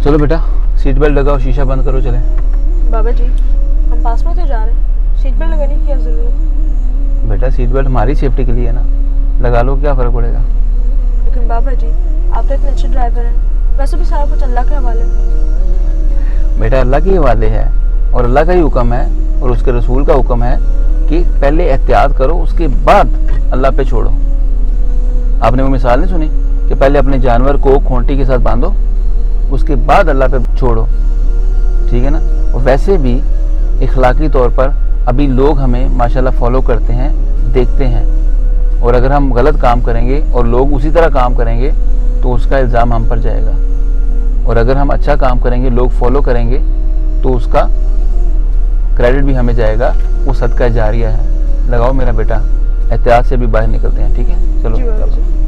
चलो बेटा, seat belt लगाओ, शीशा बंद करो, चले। बाबा जी हम पास में तो जा रहे हैं, सीट बेल्ट लगाने की क्या जरूरत? बेटा सीट बेल्ट हमारी सेफ्टी के लिए है ना, लगा लो, क्या फ़र्क पड़ेगा। लेकिन बाबा जी आप तो इतने अच्छे ड्राइवर हैं, वैसे भी सारा कुछ अल्लाह के हवाले। बेटा अल्लाह के हवाले है और अल्लाह का ही हुक्म है और उसके रसूल का हुक्म है कि पहले एहतियात करो, उसके बाद अल्लाह पे छोड़ो। आपने वो मिसाल नहीं सुनी कि पहले अपने जानवर को खूंटी के साथ बांधो, उसके बाद अल्लाह पे छोड़ो, ठीक है ना। और वैसे भी इखलाकी तौर पर अभी लोग हमें माशाल्लाह फॉलो करते हैं, देखते हैं, और अगर हम गलत काम करेंगे और लोग उसी तरह काम करेंगे तो उसका इल्ज़ाम हम पर जाएगा, और अगर हम अच्छा काम करेंगे, लोग फॉलो करेंगे, तो उसका क्रेडिट भी हमें जाएगा। वो सदका जारिया है। लगाओ मेरा बेटा, एहतियात से भी बाहर निकलते हैं, ठीक है, चलो। जी बाबा जी।